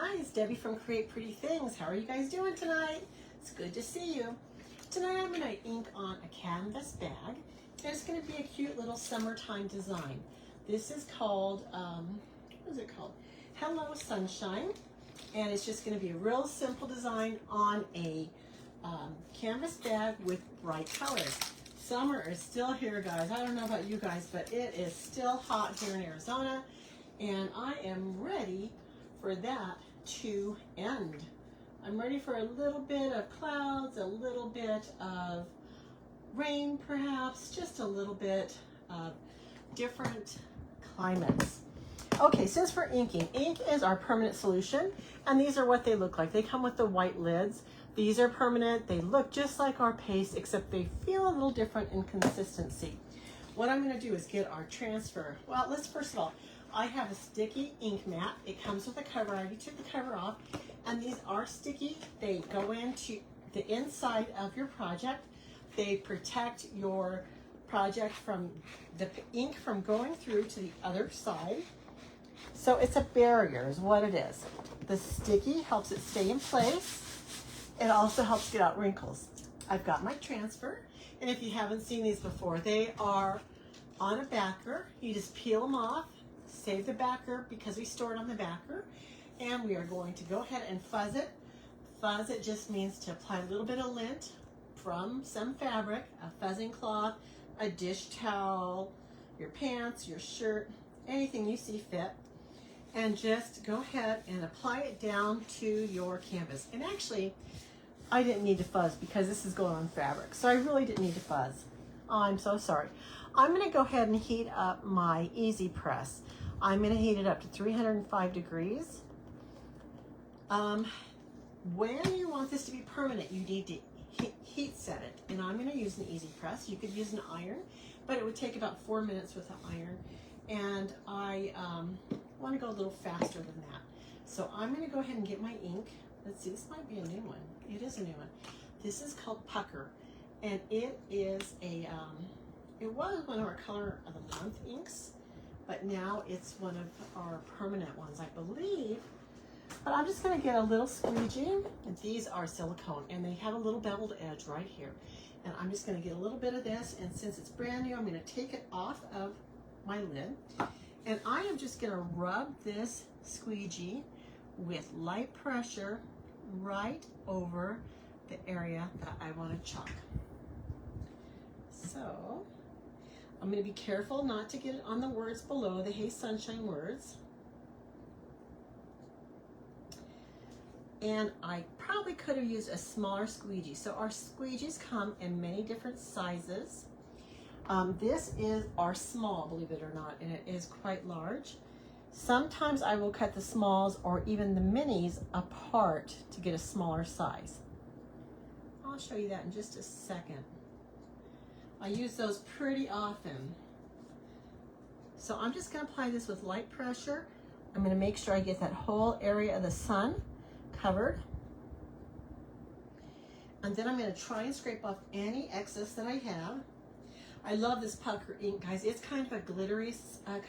Hi, it's Debbie from Create Pretty Things. How are you guys doing tonight? It's good to see you. Tonight I'm going to ink on a canvas bag. And it's going to be a cute little summertime design. This is called, what is it called? Hello Sunshine. And it's just going to be a real simple design on a canvas bag with bright colors. Summer is still here, guys. I don't know about you guys, but it is still hot here in Arizona. And I am ready for that to end. I'm ready for a little bit of clouds, a little bit of rain perhaps, just a little bit of different climates. Okay, since we're inking, ink is our permanent solution, and these are what they look like. They come with the white lids. These are permanent. They look just like our paste, except they feel a little different in consistency. What I'm going to do is get our transfer. Well, let's first of all, I have a sticky ink mat. It comes with a cover. I already took the cover off, and these are sticky. They go into the inside of your project. They protect your project from the ink from going through to the other side. So it's a barrier is what it is. The sticky helps it stay in place. It also helps get out wrinkles. I've got my transfer, and if you haven't seen these before, they are on a backer. You just peel them off, save the backer because we store it on the backer, and we are going to go ahead and fuzz it. Fuzz it just means to apply a little bit of lint from some fabric, a fuzzing cloth, a dish towel, your pants, your shirt, anything you see fit, and just go ahead and apply it down to your canvas. And actually, I didn't need to fuzz because this is going on fabric, so I really didn't need to fuzz. Oh, I'm so sorry. I'm going to go ahead and heat up my Easy Press. I'm going to heat it up to 305 degrees. When you want this to be permanent, you need to heat set it. And I'm going to use an Easy Press. You could use an iron, but it would take about 4 minutes with an iron. And I want to go a little faster than that. So I'm going to go ahead and get my ink. Let's see, this might be a new one. It is a new one. This is called Pucker. And it is a, it was one of our Color of the Month inks, but now it's one of our permanent ones, I believe. But I'm just going to get a little squeegee, and these are silicone, and they have a little beveled edge right here. And I'm just going to get a little bit of this, and since it's brand new, I'm going to take it off of my lid, and I am just going to rub this squeegee with light pressure right over the area that I want to chalk. So I'm going to be careful not to get it on the words below, the Hey Sunshine words. And I probably could have used a smaller squeegee. So our squeegees come in many different sizes. This is our small, believe it or not, and it is quite large. Sometimes I will cut the smalls or even the minis apart to get a smaller size. I'll show you that in just a second. I use those pretty often. So I'm just going to apply this with light pressure. I'm going to make sure I get that whole area of the sun covered. And then I'm going to try and scrape off any excess that I have. I love this Pucker ink, guys. It's kind of a glittery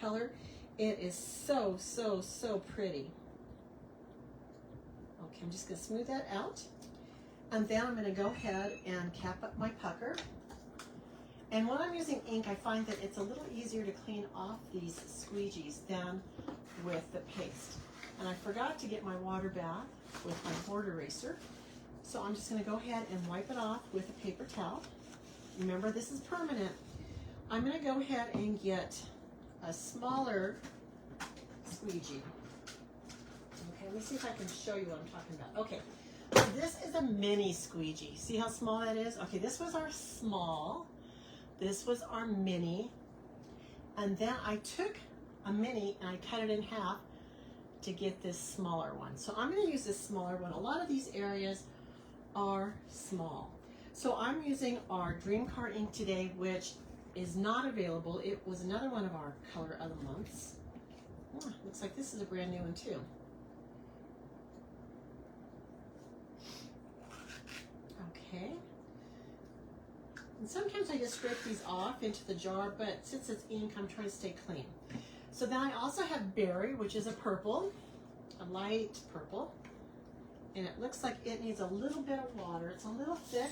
color. It is so, so, so pretty. Okay, I'm just going to smooth that out. And then I'm going to go ahead and cap up my pucker. And when I'm using ink, I find that it's a little easier to clean off these squeegees than with the paste. And I forgot to get my water bath with my board eraser. So I'm just going to go ahead and wipe it off with a paper towel. Remember, this is permanent. I'm going to go ahead and get a smaller squeegee. Okay, let me see if I can show you what I'm talking about. Okay, so this is a mini squeegee. See how small that is? Okay, this was our small. This was our mini. And then I took a mini and I cut it in half to get this smaller one. So I'm going to use this smaller one. A lot of these areas are small. So I'm using our Dream Car ink today, which is not available. It was another one of our Color of the Months. Oh, looks like this is a brand new one too. Okay. And sometimes I just scrape these off into the jar, but since it's ink, I'm trying to stay clean. So then I also have Berry, which is a purple. a light purple, and it looks like it needs a little bit of water. It's a little thick.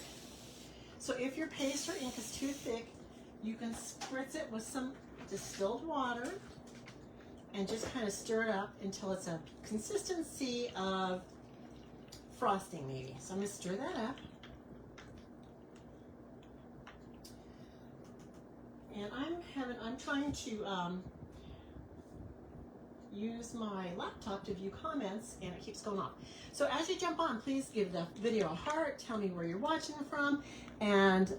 So if your paste or ink is too thick, you can spritz it with some distilled water and just kind of stir it up until it's a consistency of frosting maybe. So I'm going to stir that up. And I'm trying to use my laptop to view comments, and it keeps going off. So as you jump on, please give the video a heart, tell me where you're watching from, and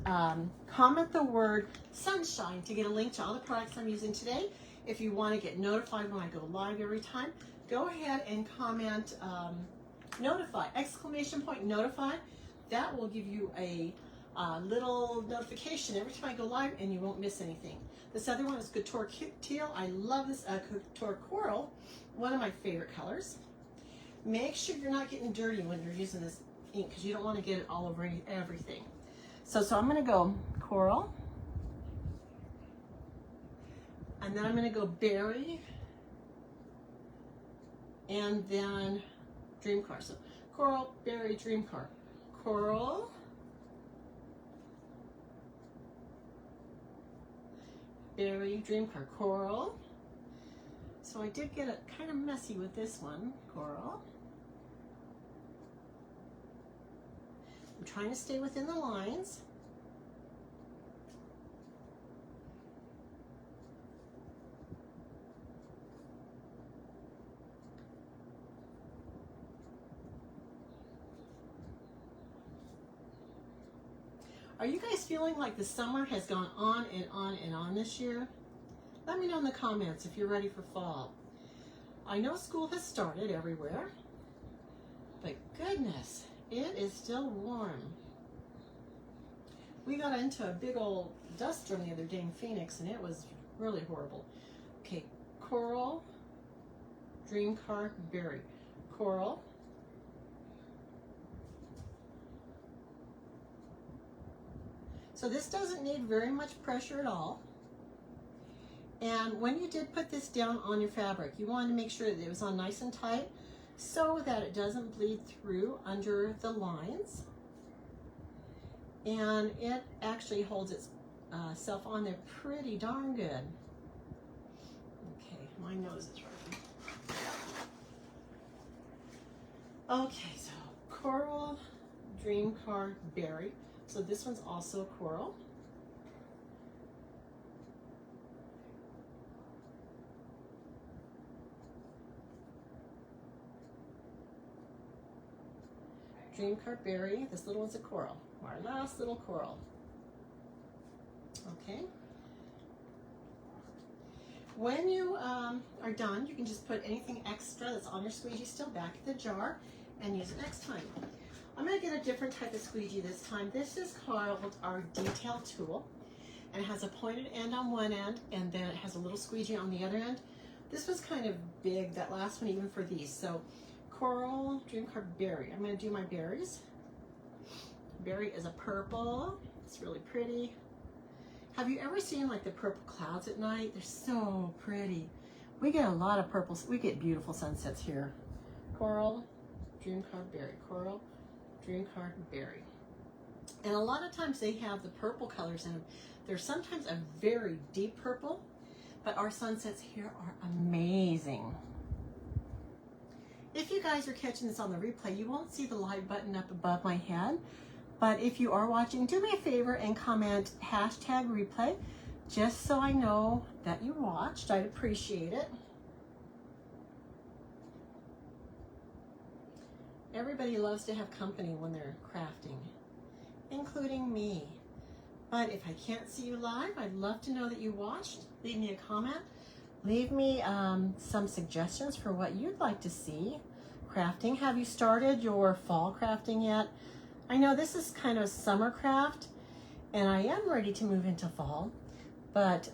comment the word sunshine to get a link to all the products I'm using today. If you want to get notified when I go live every time, go ahead and comment notify, exclamation point notify. That will give you a little notification every time I go live, and you won't miss anything. This other one is Couture Teal. I love this Couture Coral, one of my favorite colors. Make sure you're not getting dirty when you're using this ink, because you don't want to get it all over everything. So I'm going to go Coral, and then I'm going to go Berry, and then Dream Car. So Coral, Berry, Dream Car. Coral, Berry, Dream Car. Coral. So I did get it kind of messy with this one. Coral. I'm trying to stay within the lines. Are you guys feeling like the summer has gone on and on and on this year? Let me know in the comments if you're ready for fall. I know school has started everywhere, but goodness, it is still warm. We got into a big old dust storm the other day in Phoenix, and it was really horrible. Okay, Coral, Dream Car, Berry. Coral. So this doesn't need very much pressure at all. And when you did put this down on your fabric, you wanted to make sure that it was on nice and tight so that it doesn't bleed through under the lines. And it actually holds itself on there pretty darn good. Okay, my nose is running. Okay, so Coral, Dream Car, Berry. So this one's also Coral. Dream Car, Berry. This little one's a Coral. Our last little Coral. Okay. When you are done, you can just put anything extra that's on your squeegee still back in the jar and use it next time. I'm going to get a different type of squeegee this time. This is called our detail tool, and it has a pointed end on one end, and then it has a little squeegee on the other end. This was kind of big, that last one, even for these. So Coral, Dream Car, Berry. I'm going to do my berries. Berry is a purple. It's really pretty. Have you ever seen like the purple clouds at night? They're so pretty. We get a lot of purples. We get beautiful sunsets here. Coral, Dream Car, Berry. Coral, Dream Car, Berry. And a lot of times they have the purple colors in them. They're sometimes a very deep purple, but our sunsets here are amazing. If you guys are catching this on the replay, you won't see the live button up above my head, but if you are watching, do me a favor and comment #replay, just so I know that you watched. I'd appreciate it. Everybody loves to have company when they're crafting, including me. But if I can't see you live, I'd love to know that you watched. Leave me a comment. Leave me some suggestions for what you'd like to see crafting. Have you started your fall crafting yet? I know this is kind of summer craft, and I am ready to move into fall. But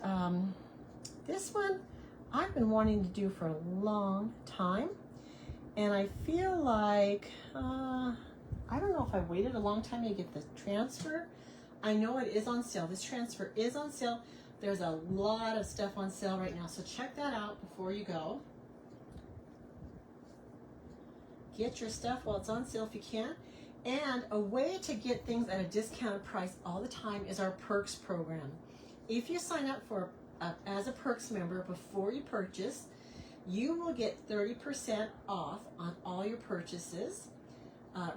this one I've been wanting to do for a long time. And I feel like, I don't know if I waited a long time to get the transfer. I know it is on sale. This transfer is on sale. There's a lot of stuff on sale right now, so check that out before you go. get your stuff while it's on sale if you can. And a way to get things at a discounted price all the time is our Perks program. If you sign up for as a Perks member before you purchase, you will get 30% off on all your purchases,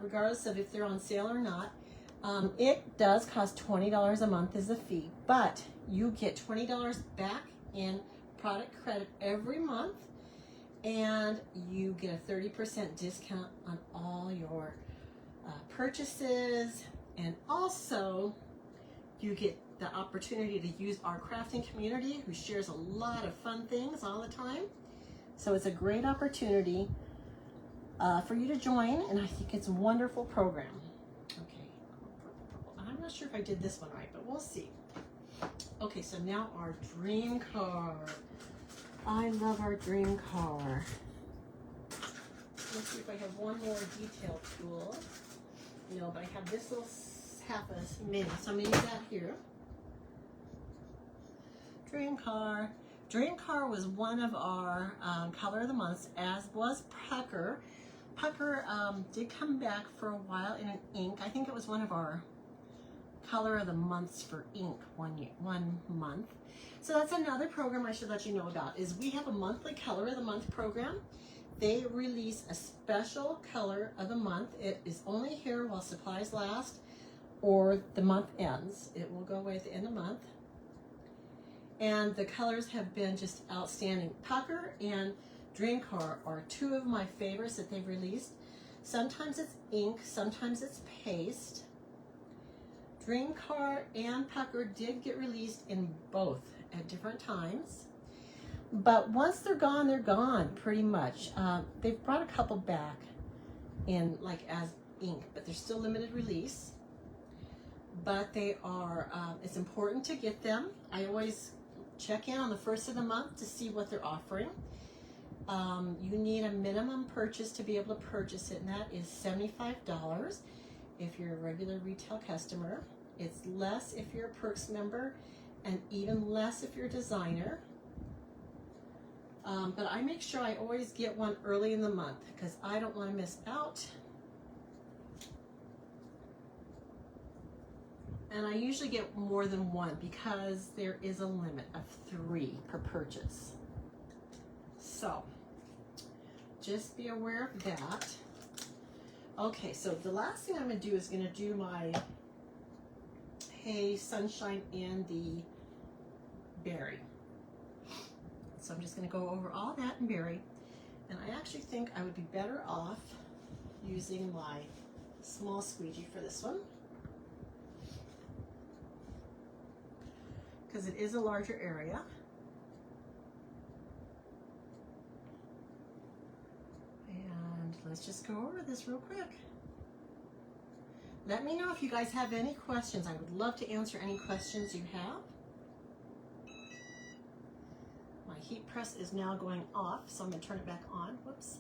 regardless of if they're on sale or not. It does cost $20 a month as a fee, but you get $20 back in product credit every month, and you get a 30% discount on all your purchases, and also you get the opportunity to use our crafting community, who shares a lot of fun things all the time. So it's a great opportunity for you to join, and I think it's a wonderful program. Okay, I'm not sure if I did this one right, but we'll see. Okay, so now our dream car. I love our dream car. Let's see if I have one more detail tool. No, but I have this little half a mini, so I'm gonna use that here. Dream car. Dream car was one of our color of the months, as was Pucker. Pucker did come back for a while in an ink. I think it was one of our color of the months for ink one month. So that's another program I should let you know about, is we have a monthly color of the month program. They release a special color of the month. It is only here while supplies last, or the month ends. It will go away at the end of the month. And the colors have been just outstanding. Pucker and Dream Car are two of my favorites that they've released. Sometimes it's ink, sometimes it's paste. Dream Car and Pucker did get released in both at different times. But once they're gone pretty much. They've brought a couple back in like as ink, but they're still limited release. But they are, it's important to get them. I always check in on the first of the month to see what they're offering. You need a minimum purchase to be able to purchase it, and that is $75 if you're a regular retail customer. It's less if you're a Perks member, and even less if you're a designer. But I make sure I always get one early in the month because I don't want to miss out. And I usually get more than one because there is a limit of 3 per purchase. So just be aware of that. Okay, so the last thing I'm going to do is going to do my Hey Sunshine and the Berry. So I'm just going to go over all that in Berry. And I actually think I would be better off using my small squeegee for this one, because it is a larger area. And let's just go over this real quick. Let me know if you guys have any questions. I would love to answer any questions you have. My heat press is now going off, so I'm going to turn it back on. Whoops.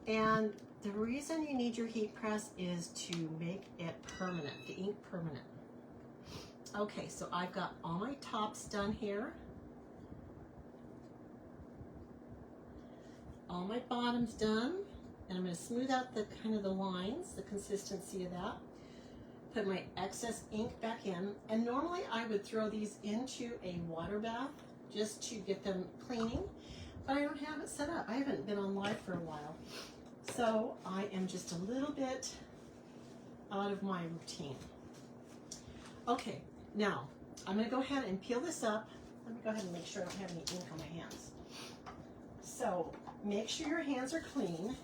And the reason you need your heat press is to make it permanent, the ink permanent. Okay, so I've got all my tops done here. All my bottoms done. And I'm going to smooth out the kind of the lines, the consistency of that. Put my excess ink back in. And normally I would throw these into a water bath just to get them cleaning. But I don't have it set up. I haven't been on live for a while. So I am just a little bit out of my routine. Okay, now I'm going to go ahead and peel this up. Let me go ahead and make sure I don't have any ink on my hands. So make sure your hands are clean.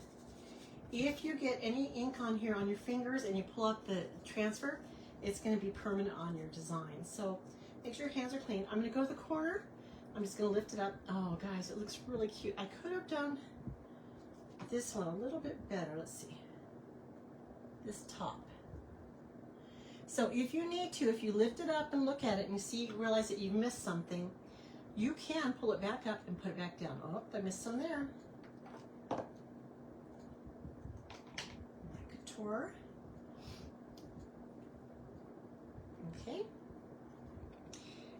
If you get any ink on here on your fingers and you pull up the transfer, it's going to be permanent on your design. So make sure your hands are clean. I'm going to go to the corner. I'm just going to lift it up. Oh, guys, it looks really cute. I could have done this one a little bit better. Let's see. This top. So if you need to, if you lift it up and look at it and you see, realize that you've missed something, you can pull it back up and put it back down. Oh, I missed some there. Couture. Okay.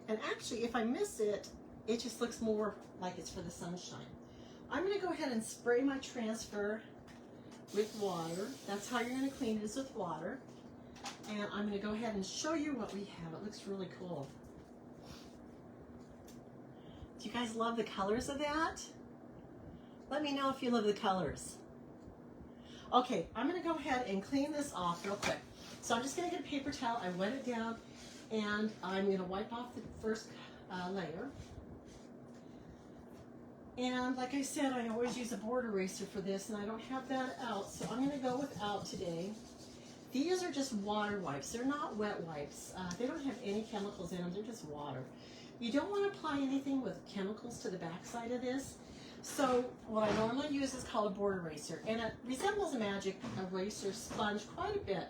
And actually, if I miss it, it just looks more like it's for the sunshine. I'm going to go ahead and spray my transfer with water. That's how you're going to clean this, with water. And I'm going to go ahead and show you what we have. It looks really cool. Do you guys love the colors of that? Let me know if you love the colors. Okay, I'm going to go ahead and clean this off real quick. So I'm just going to get a paper towel. I wet it down, and I'm going to wipe off the first layer. And like I said, I always use a board eraser for this, and I don't have that out, so I'm going to go without today. These are just water wipes. They're not wet wipes. They don't have any chemicals in them. They're just water. You don't want to apply anything with chemicals to the back side of this. So what I normally use is called a board eraser, and it resembles a magic eraser sponge quite a bit.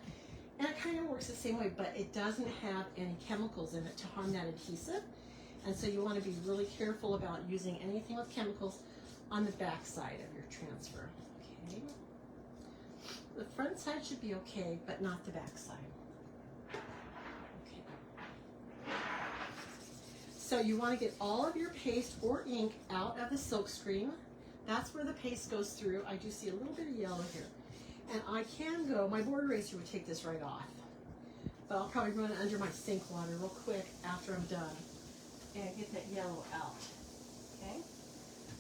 And it kind of works the same way, but it doesn't have any chemicals in it to harm that adhesive. And so you want to be really careful about using anything with chemicals on the back side of your transfer. Okay. The front side should be okay, but not the back side. Okay. So you want to get all of your paste or ink out of the silk screen. That's where the paste goes through. I do see a little bit of yellow here. And I can go, my board eraser would take this right off. But I'll probably run it under my sink water real quick after I'm done and get that yellow out. Okay?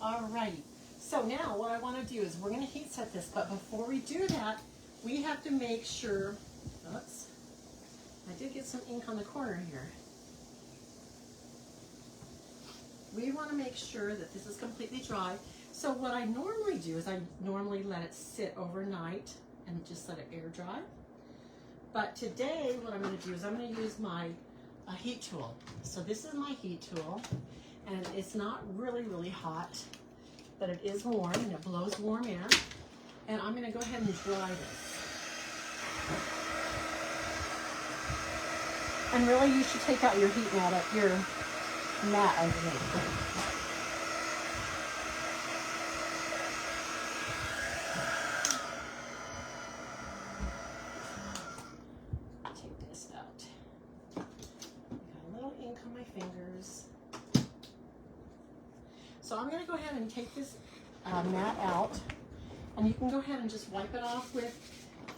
Alrighty. So now what I want to do is we're going to heat set this, but before we do that, we have to make sure, oops, I did get some ink on the corner here. We want to make sure that this is completely dry. So what I normally do is I normally let it sit overnight and just let it air dry. But today what I'm going to do is I'm going to use my heat tool. So this is my heat tool, and it's not really hot, but it is warm and it blows warm air. And I'm going to go ahead and dry this. And really you should take out your heat mat, your mat underneath. So I'm going to go ahead and take this mat out, and you can go ahead and just wipe it off with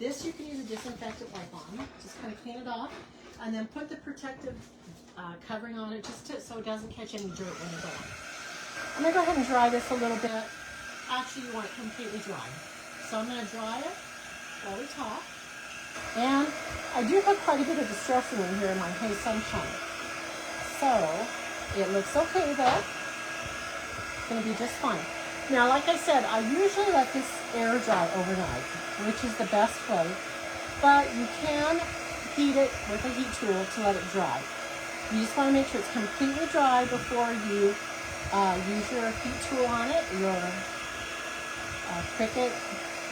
this. You can use a disinfectant wipe on, just kind of clean it off, and then put the protective covering on it so it doesn't catch any dirt when you're going. I'm going to go ahead and dry this a little bit. Actually, you want it completely dry. So I'm going to dry it while we talk. And I do have quite a bit of distressing in here in my Hey Sunshine. So it looks okay though. Going to be just fine. Now, like I said, I usually let this air dry overnight, which is the best way, but you can heat it with a heat tool to let it dry. You just want to make sure it's completely dry before you use your heat tool on it, your Cricut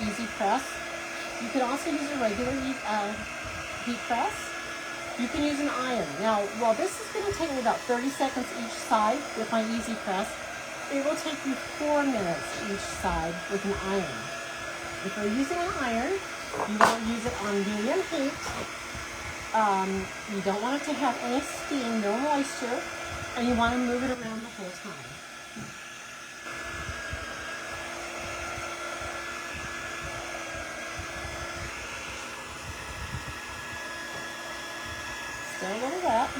Easy Press. You can also use a regular heat press. You can use an iron. Now, while this is going to take me about 30 seconds each side with my Easy Press, it will take you 4 minutes each side with an iron. If you're using an iron, you don't use it on medium heat. You don't want it to have any steam, no moisture, and you want to move it around the whole time. Still a little wet.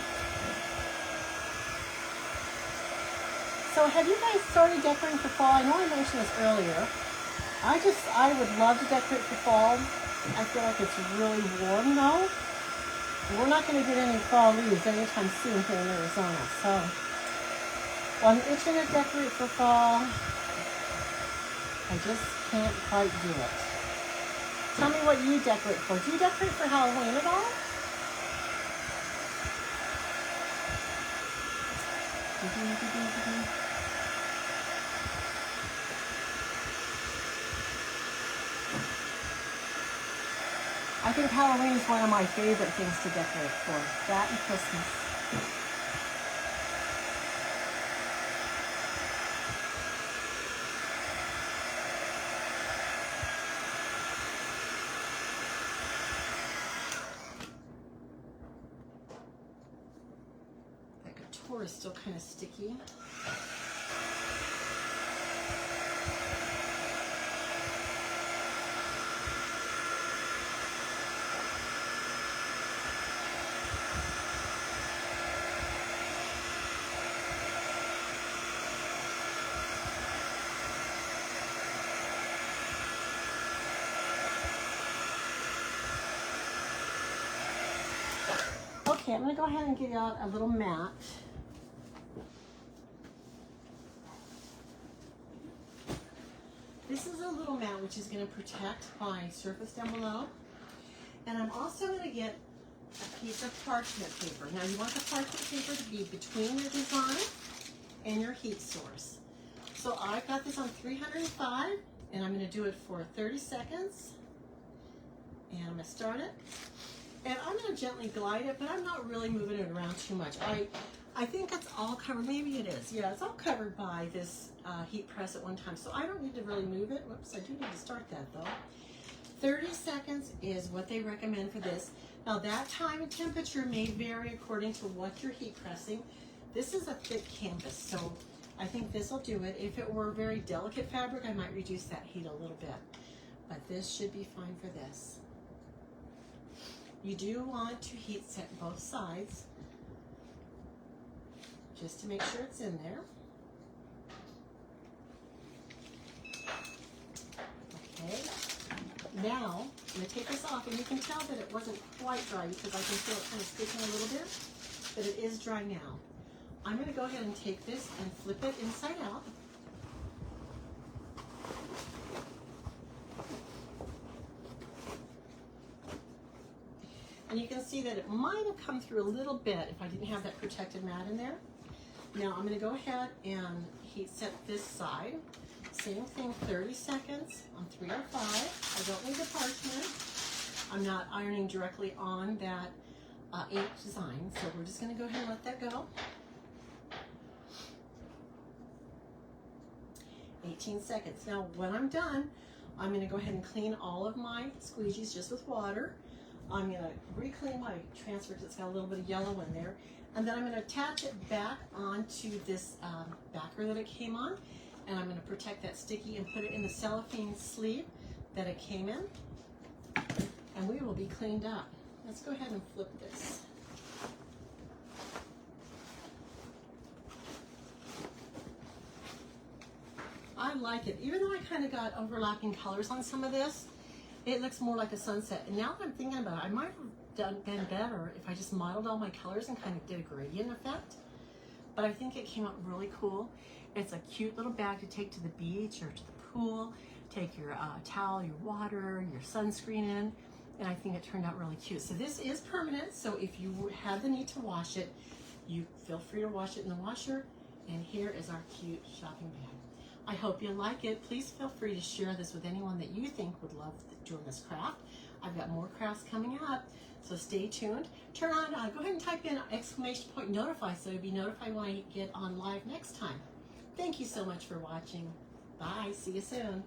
So have you guys started decorating for fall? I know I mentioned this earlier. I would love to decorate for fall. I feel like it's really warm though. We're not going to get any fall leaves anytime soon here in Arizona. So I'm itching to decorate for fall. I just can't quite do it. Tell me what you decorate for. Do you decorate for Halloween at all? I think Halloween is one of my favorite things to decorate for. That and Christmas. That couture is still kind of sticky. Okay, I'm going to go ahead and get out a little mat. This is a little mat which is going to protect my surface down below. And I'm also going to get a piece of parchment paper. Now you want the parchment paper to be between your design and your heat source. So I've got this on 305 and I'm going to do it for 30 seconds. And I'm going to start it. And I'm going to gently glide it, but I'm not really moving it around too much. I think it's all covered. Maybe it is. Yeah, it's all covered by this heat press at one time. So I don't need to really move it. Whoops, I do need to start that though. 30 seconds is what they recommend for this. Now that time and temperature may vary according to what you're heat pressing. This is a thick canvas, so I think this will do it. If it were very delicate fabric, I might reduce that heat a little bit. But this should be fine for this. You do want to heat set both sides just to make sure it's in there. Okay. Now, I'm going to take this off, and you can tell that it wasn't quite dry because I can feel it kind of sticking a little bit, but it is dry now. I'm going to go ahead and take this and flip it inside out. And you can see that it might have come through a little bit if I didn't have that protected mat in there. Now I'm going to go ahead and heat set this side. Same thing, 30 seconds on 305. I don't need the parchment. I'm not ironing directly on that 8 design, so we're just going to go ahead and let that go. 18 seconds. Now when I'm done, I'm going to go ahead and clean all of my squeegees just with water. I'm going to re-clean my transfer because it's got a little bit of yellow in there. And then I'm going to attach it back onto this backer that it came on. And I'm going to protect that sticky and put it in the cellophane sleeve that it came in. And we will be cleaned up. Let's go ahead and flip this. I like it. Even though I kind of got overlapping colors on some of this, it looks more like a sunset. And now that I'm thinking about it, I might have been better if I just modeled all my colors and kind of did a gradient effect. But I think it came out really cool. It's a cute little bag to take to the beach or to the pool. Take your towel, your water, your sunscreen in. And I think it turned out really cute. So this is permanent. So if you have the need to wash it, you feel free to wash it in the washer. And here is our cute shopping bag. I hope you like it. Please feel free to share this with anyone that you think would love doing this craft. I've got more crafts coming up, so stay tuned. Turn on, go ahead and type in !notify so you'll be notified when I get on live next time. Thank you so much for watching. Bye, see you soon.